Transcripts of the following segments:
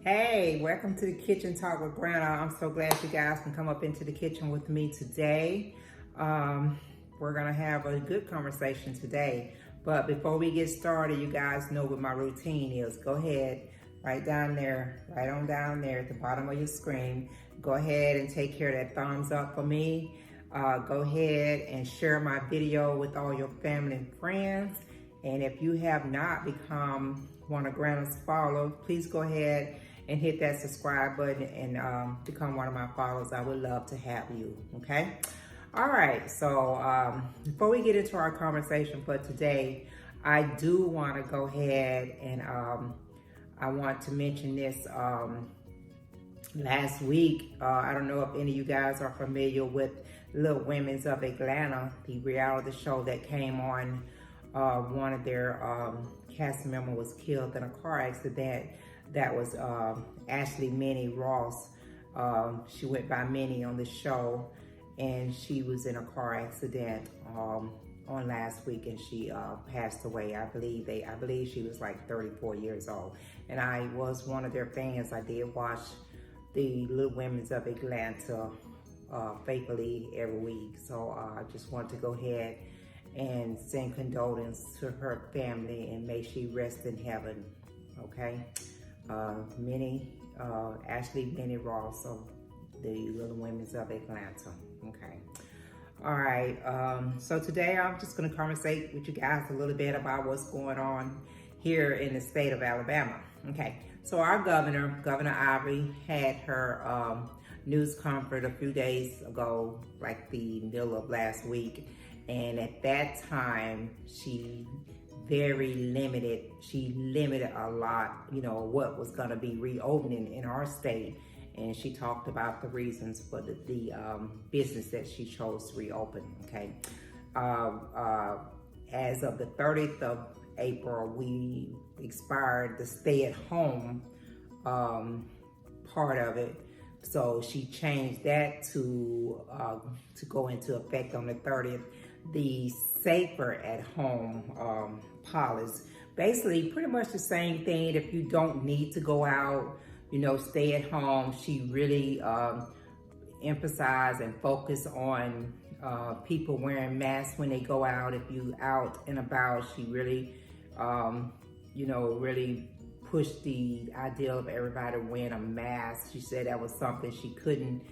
Hey, welcome to the Kitchen Talk with Granna. I'm so glad you guys can come up into the kitchen with me today. We're gonna have a good conversation today. But before we get started, you guys know what my routine is. Go ahead, right down there, right on down there at the bottom of your screen. Go ahead and take care of that thumbs up for me. Go ahead and share my video with all your family and friends. And if you have not become one of Granna's followers, please go ahead and hit that subscribe button and become one of my followers. I would love to have you, okay? All right, so before we get into our conversation for today, I do want to go ahead and I want to mention this. Last week, I don't know if any of you guys are familiar with Little Women's of Granna, the reality show that came on. One of their cast members was killed in a car accident. That was Ashley Minnie Ross. She went by Minnie on the show, and she was in a car accident on last week, and she passed away. I believe she was like 34 years old, and I was one of their fans. I did watch the Little Women's of Atlanta faithfully every week. So I just want to go ahead and send condolences to her family, and may she rest in heaven. Okay. Ashley Minnie Ross of the Little Women's of Atlanta. Okay. All right. So today I'm just going to conversate with you guys a little bit about what's going on here in the state of Alabama. Okay. So our Governor Ivory, had her news conference a few days ago, like the middle of last week. And at that time, she limited a lot, what was going to be reopening in our state. And she talked about the reasons for the business that she chose to reopen, okay? As of the 30th of April, we expired the stay-at-home part of it. So she changed that to go into effect on the 30th. The safer at home policy, basically pretty much the same thing. If you don't need to go out, stay at home. She really emphasized and focused on people wearing masks when they go out. If you out and about, she really really pushed the idea of everybody wearing a mask. She said that was something she couldn't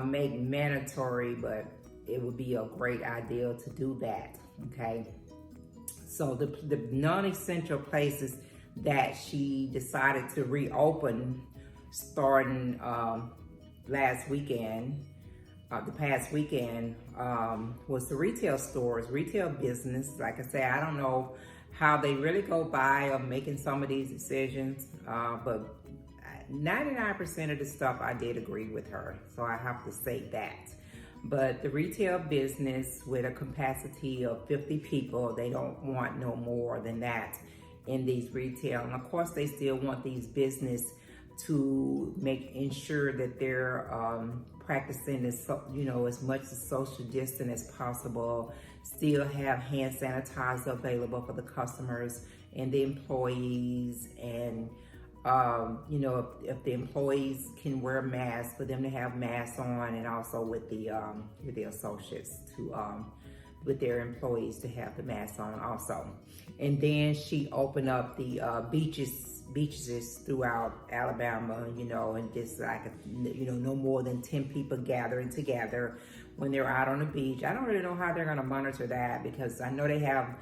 make mandatory, but it would be a great idea to do that, okay? So the non-essential places that she decided to reopen starting last weekend, the past weekend, was the retail stores, retail business. Like I said, I don't know how they really go by of making some of these decisions, but 99% of the stuff I did agree with her, so I have to say that. But the retail business with a capacity of 50 people, they don't want no more than that in these retail. And of course, they still want these business to ensure that they're practicing as much as social distance as possible, still have hand sanitizer available for the customers and the employees, and if the employees can wear masks, for them to have masks on, and also with the associates to with their employees to have the masks on also. And then she opened up the beaches throughout Alabama, and just like no more than 10 people gathering together when they're out on the beach. I don't really know how they're going to monitor that, because I know they have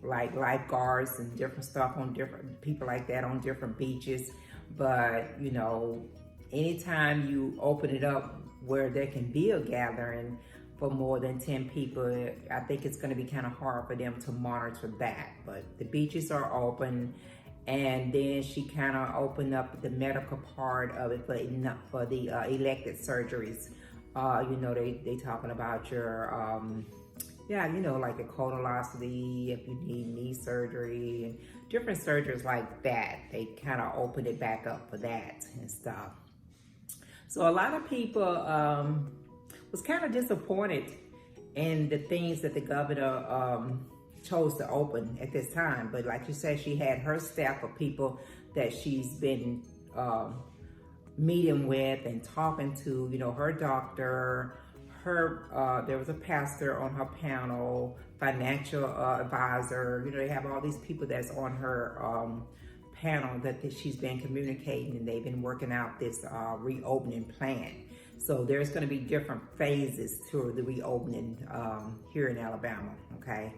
like lifeguards and different stuff on different people like that on different beaches. But anytime you open it up where there can be a gathering for more than 10 people, I think it's going to be kind of hard for them to monitor that. But the beaches are open, and then she kind of opened up the medical part of it for the elective surgeries. They talking about your like a colonoscopy, if you need knee surgery and different surgeries like that. They kind of opened it back up for that and stuff. So a lot of people was kind of disappointed in the things that the governor chose to open at this time. But like you said, she had her staff of people that she's been meeting with and talking to, you know, her doctor, there was a pastor on her panel, financial advisor, you know, they have all these people that's on her panel that she's been communicating, and they've been working out this reopening plan. So there's going to be different phases to the reopening here in Alabama, okay?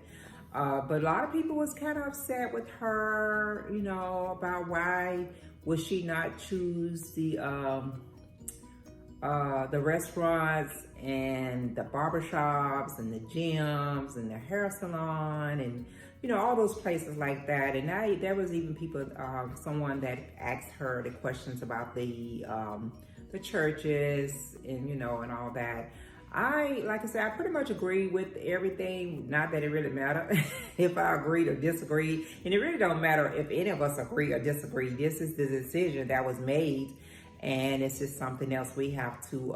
But a lot of people was kind of upset with her, you know, about why would she not choose the restaurants and the barbershops and the gyms and the hair salon and, you know, all those places like that. And there was even people, someone that asked her the questions about the churches and, you know, and all that. Like I said, I pretty much agree with everything. Not that it really matters if I agreed or disagreed. And it really don't matter if any of us agree or disagree. This is the decision that was made, and it's just something else we have to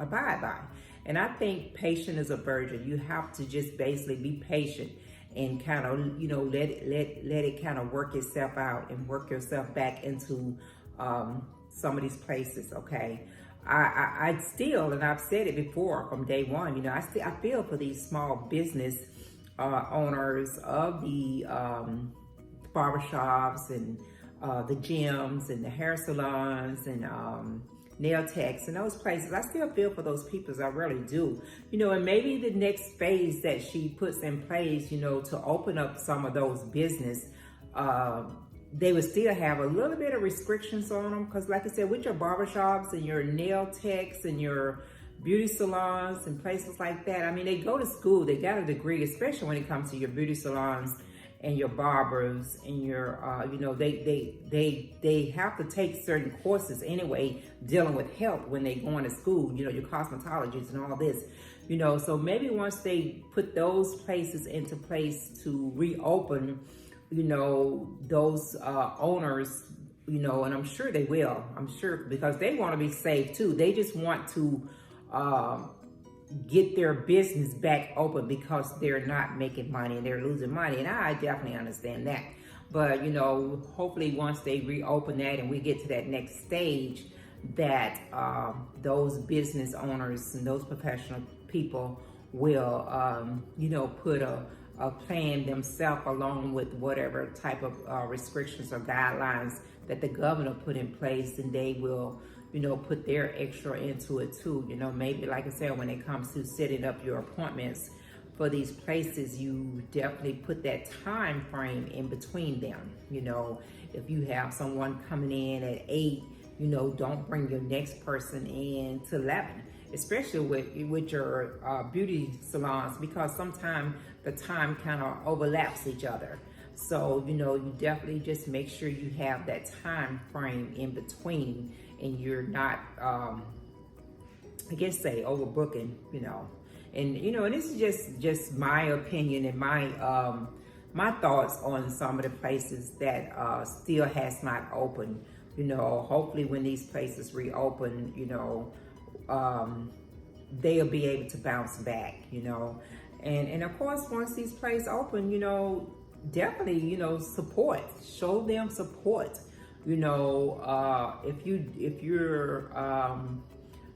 abide by. And I think patient is a virgin. You have to just basically be patient and kind of, you know, let it kind of work itself out and work yourself back into some of these places, okay? I still, and I've said it before from day one, you know, I feel for these small business owners of the barbershops and the gyms and the hair salons and nail techs and those places. I still feel for those people, I really do. You know, and maybe the next phase that she puts in place, you know, to open up some of those business, they would still have a little bit of restrictions on them. Because like I said, with your barbershops and your nail techs and your beauty salons and places like that, I mean, they go to school, they got a degree, especially when it comes to your beauty salons and your barbers and your, you know, they have to take certain courses anyway, dealing with health when they going to school, you know, your cosmetologists and all this, you know. So maybe once they put those places into place to reopen, you know, those owners, you know, and I'm sure they will, I'm sure, because they want to be safe too. They just want to get their business back open because they're not making money and they're losing money. And I definitely understand that. But, you know, hopefully once they reopen that and we get to that next stage, that those business owners and those professional people will, you know, put a plan themselves along with whatever type of restrictions or guidelines that the governor put in place, and they will, you know, put their extra into it too. You know, maybe like I said, when it comes to setting up your appointments for these places, you definitely put that time frame in between them. You know, if you have someone coming in at 8, you know, don't bring your next person in to 11. Especially with your beauty salons, because sometimes the time kind of overlaps each other. So, you know, you definitely just make sure you have that time frame in between, and you're not, I guess say overbooking, you know. And, you know, and this is just my opinion and my thoughts on some of the places that still has not opened. You know, hopefully when these places reopen, you know, they'll be able to bounce back, you know. And of course, once these places open, you know, definitely, you know, show them support. You know, if you're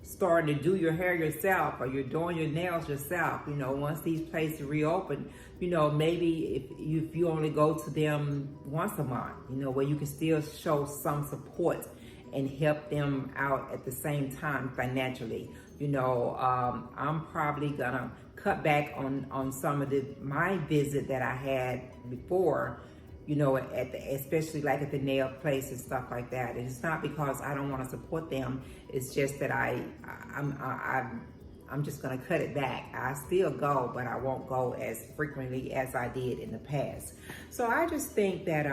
starting to do your hair yourself, or you're doing your nails yourself, you know, once these places reopen, you know, maybe if you only go to them once a month, you know, where you can still show some support and help them out at the same time financially. You know, I'm probably gonna cut back on some of my visit that I had before, you know, especially like at the nail place and stuff like that. And it's not because I don't want to support them. It's just that I'm just gonna cut it back. I still go, but I won't go as frequently as I did in the past. So I just think that,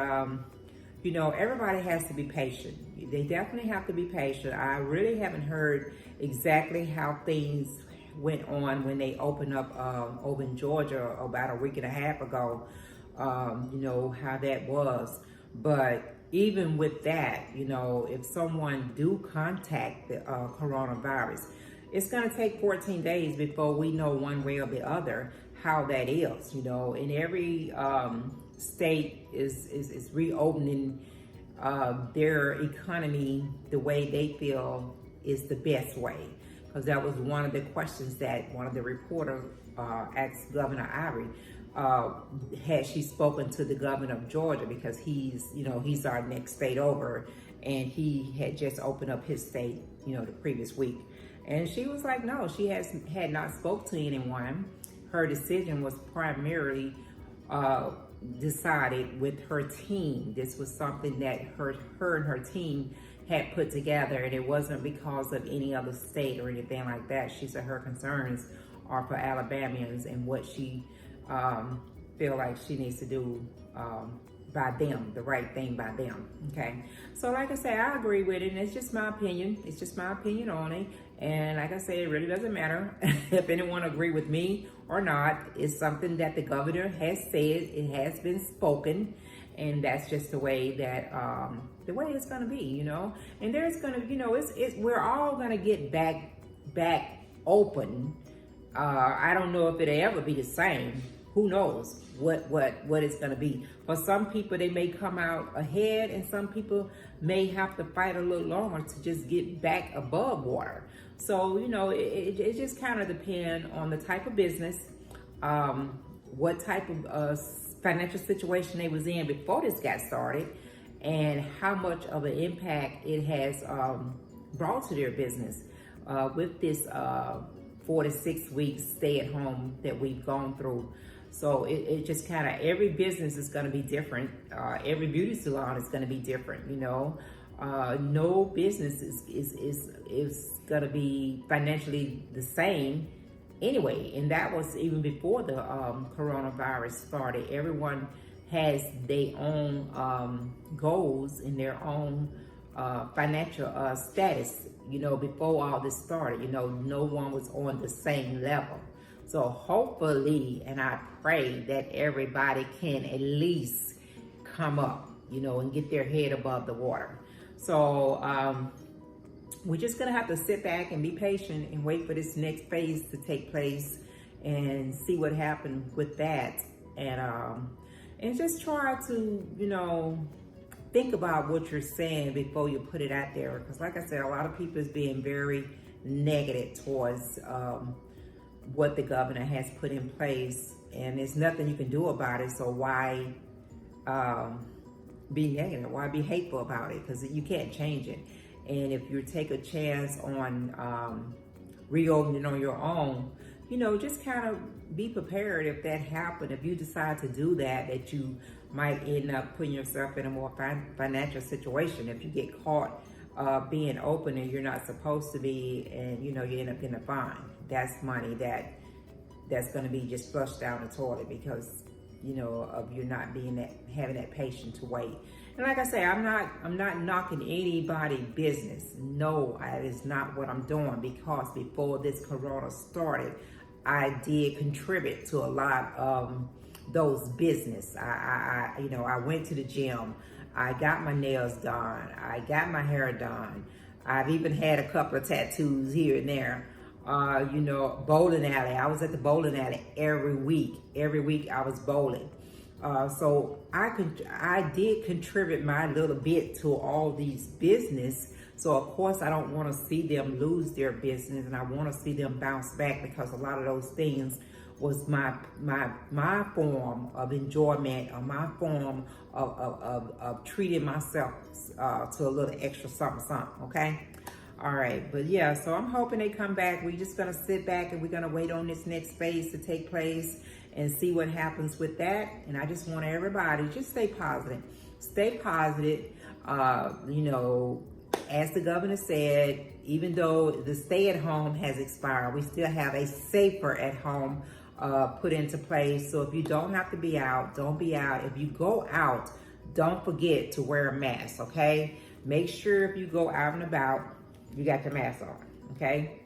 you know, everybody has to be patient. They definitely have to be patient. I really haven't heard exactly how things went on when they opened up over in Georgia about a week and a half ago, you know, how that was. But even with that, you know, if someone do contact the coronavirus, it's going to take 14 days before we know one way or the other how that is, you know. And every state is reopening their economy the way they feel is the best way. Because that was one of the questions that one of the reporters asked Governor Ivory. Had she spoken to the governor of Georgia, because he's our next state over, and he had just opened up his state, the previous week. And she was like, no, she had not spoke to anyone. Her decision was primarily decided with her team. This was something that her and her team had put together, and it wasn't because of any other state or anything like that. She said her concerns are for Alabamians and what she feel like she needs to do by them, the right thing by them. Okay, so like I say, I agree with it, and it's just my opinion. It's just my opinion on it. And like I say, it really doesn't matter if anyone agree with me or not. It's something that the governor has said. It has been spoken, and that's just the way that it's going to be, And there's going to, we're all going to get back open. I don't know if it'll ever be the same. Who knows what it's going to be. For some people, they may come out ahead, and some people may have to fight a little longer to just get back above water. So, it just kind of depends on the type of business, what type of financial situation they was in before this got started, and how much of an impact it has brought to their business with this 4 to 6 weeks stay at home that we've gone through. So it just kind of, every business is going to be different. Every beauty salon is going to be different, no business is going to be financially the same anyway. And that was even before the coronavirus started. Everyone has their own goals and their own financial status, before all this started. No one was on the same level. So hopefully, and I pray that everybody can at least come up, and get their head above the water. So we're just gonna have to sit back and be patient and wait for this next phase to take place and see what happens with that. And just try to, think about what you're saying before you put it out there. Because like I said, a lot of people is being very negative towards what the governor has put in place, and there's nothing you can do about it. So why be negative? Why be hateful about it? Because you can't change it. And if you take a chance on reopening on your own, just kind of be prepared if that happened. If you decide to do that you might end up putting yourself in a more financial situation if you get caught being open and you're not supposed to be, and you end up getting a fine. That's money that's going to be just flushed down the toilet because of you not having that patience to wait. And like I say, I'm not knocking anybody's business. No, that is not what I'm doing, because before this corona started, I did contribute to a lot of those business. I went to the gym. I got my nails done. I got my hair done. I've even had a couple of tattoos here and there. Bowling alley. I was at the bowling alley every week. Every week I was bowling. So I did contribute my little bit to all these business. So of course I don't want to see them lose their business, and I want to see them bounce back, because a lot of those things was my form of enjoyment, or my form of treating myself to a little extra something, okay? All right, but yeah, so I'm hoping they come back. We're just gonna sit back and we're gonna wait on this next phase to take place and see what happens with that. And I just want everybody, just stay positive. Stay positive. As the governor said, even though the stay at home has expired, we still have a safer at home put into place. So if you don't have to be out, don't be out. If you go out, don't forget to wear a mask, okay? Make sure if you go out and about, you got your mask on, okay?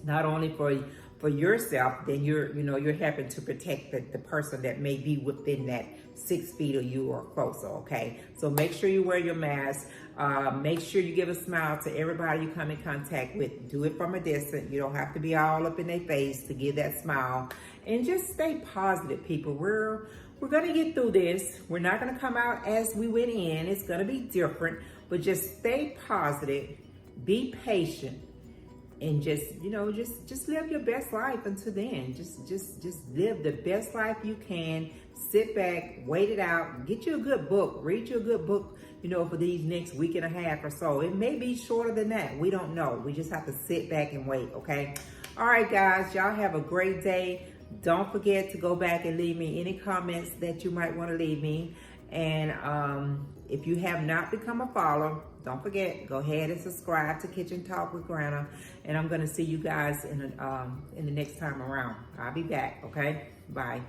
Not only for for yourself, then you're helping to protect the person that may be within that 6 feet of you or closer, okay? So make sure you wear your mask. Make sure you give a smile to everybody you come in contact with. Do it from a distance. You don't have to be all up in their face to give that smile. And just stay positive, people. We're gonna get through this. We're not gonna come out as we went in. It's gonna be different, but just stay positive, be patient, and just live your best life until then. Just live the best life you can. Sit back, wait it out, get you a good book, read you a good book, for these next week and a half or so. It may be shorter than that. We don't know. We just have to sit back and wait, okay? All right, guys, y'all have a great day. Don't forget to go back and leave me any comments that you might want to leave me. And if you have not become a follower, don't forget, go ahead and subscribe to Kitchen Talk with Granna. And I'm going to see you guys in the next time around. I'll be back, okay? Bye.